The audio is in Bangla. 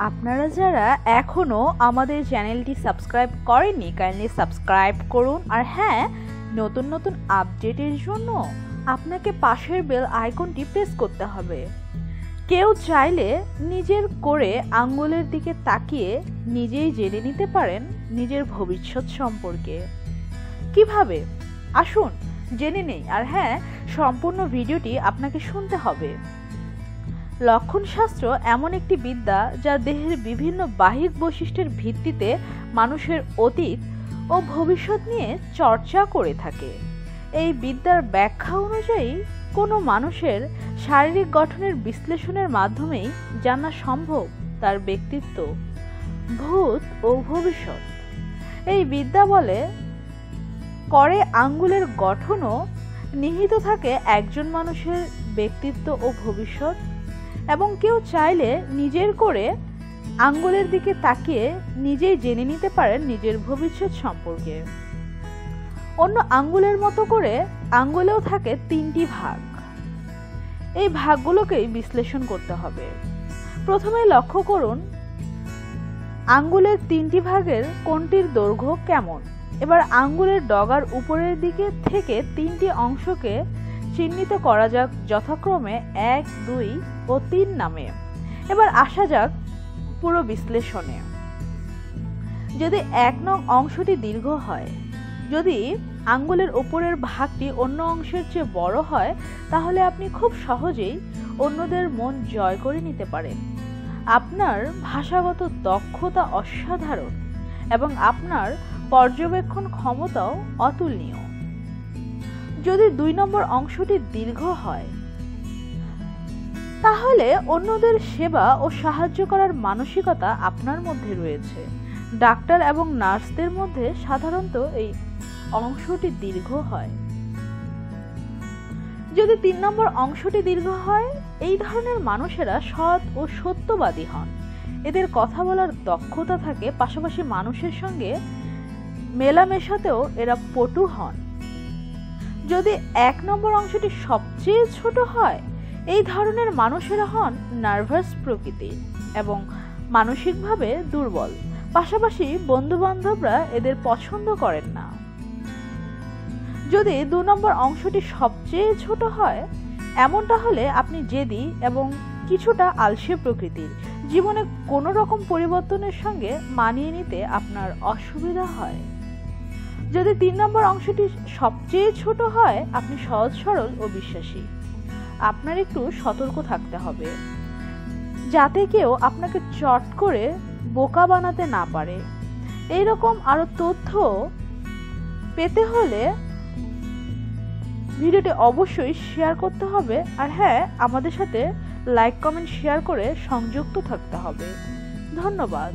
আপনারা যারা এখনো আমাদের চ্যানেলটি সাবস্ক্রাইব করেননি কাইন্ডলি সাবস্ক্রাইব করুন। আর হ্যাঁ, নতুন নতুন আপডেটের জন্য আপনাকে পাশের বেল আইকনটি প্রেস করতে হবে। কেউ চাইলে নিজের করে আঙ্গুলের দিকে তাকিয়ে নিজেই জেনে নিতে পারেন নিজের ভবিষ্যৎ সম্পর্কে। কিভাবে? আসুন জেনে নেই। আর হ্যাঁ, সম্পূর্ণ ভিডিওটি আপনাকে শুনতে হবে। লক্ষণশাস্ত্র এমন একটি বিদ্যা যা দেহের বিভিন্ন বাহ্যিক বৈশিষ্ট্যের ভিত্তিতে মানুষের অতীত ও ভবিষ্যৎ নিয়ে চর্চা করে থাকে। এই বিদ্যার ব্যাখ্যা অনুযায়ী কোনো মানুষের শারীরিক গঠনের বিশ্লেষণের মাধ্যমেই জানা সম্ভব তার ব্যক্তিত্ব, ভূত ও ভবিষ্যৎ। এই বিদ্যা বলে করে আঙ্গুলের গঠনও নিহিত থাকে একজন মানুষের ব্যক্তিত্ব ও ভবিষ্যৎ, এবং কেউ চাইলে নিজের করে আঙ্গুলের দিকে তাকিয়ে নিজেই জেনে নিতে পারেন নিজের ভবিষ্যৎ সম্পর্কে। অন্য আঙ্গুলের মতো করে আঙ্গুলেও থাকে 3টি ভাগ। এই ভাগগুলোকেই বিশ্লেষণ করতে হবে। প্রথমে লক্ষ্য করুন আঙ্গুলের 3টি ভাগের কোনটির দৈর্ঘ্য কেমন। এবার আঙ্গুলের ডগার উপরের দিকে থেকে 3টি অংশকে চিহ্নিত করা যাক যথাক্রমে 1, 2 ও 3 নামে। এবার আসা যাক পুরো বিশ্লেষণে। যদি 1 নং অংশটি দীর্ঘ হয়, যদি আঙ্গুলের উপরের ভাগটি অন্য অংশের চেয়ে বড় হয়, তাহলে আপনি খুব সহজেই অন্যদের মন জয় করে নিতে পারেন। আপনার ভাষাগত দক্ষতা অসাধারণ এবং আপনার পর্যবেক্ষণ ক্ষমতাও অতুলনীয়। যদি 2 নম্বর অংশটি দীর্ঘ হয়, তাহলে অন্যদের সেবা ও সাহায্য করার মানসিকতা আপনার মধ্যে রয়েছে। ডাক্তার এবং নার্সদের মধ্যে সাধারণত এই অংশটি দীর্ঘ হয়। যদি 3 নম্বর অংশটি দীর্ঘ হয়, এই ধরনের মানুষেরা সৎ ও সত্যবাদী হন। এদের কথা বলার দক্ষতা থাকে, পাশাপাশি মানুষের সঙ্গে মেলামেশাতেও এরা পটু হন। যদি 1 নম্বর অংশটি সবচেয়ে ছোট হয়, এই ধরনের মানুষেরা হন নার্ভাস প্রকৃতির এবং মানসিকভাবে দুর্বল। পাশাপাশি বন্ধু বান্ধবরা এদের পছন্দ করেন না। যদি 2 নম্বর অংশটি সবচেয়ে ছোট হয়, এমনটা হলে আপনি জেদি এবং কিছুটা আলসে প্রকৃতির। জীবনে কোনো রকম পরিবর্তনের সঙ্গে মানিয়ে নিতে আপনার অসুবিধা হয়। যদি 3 নম্বর অংশটি সবচেয়ে ছোট হয়, আপনি সহজ সরল ও বিশ্বাসী। আপনার একটু সতর্ক থাকতে হবে যাতে কেউ আপনাকে চট করে বোকা বানাতে না পারে। এইরকম আরো তথ্য পেতে হলে ভিডিওটি অবশ্যই শেয়ার করতে হবে। আর হ্যাঁ, আমাদের সাথে লাইক, কমেন্ট, শেয়ার করে সংযুক্ত থাকতে হবে। ধন্যবাদ।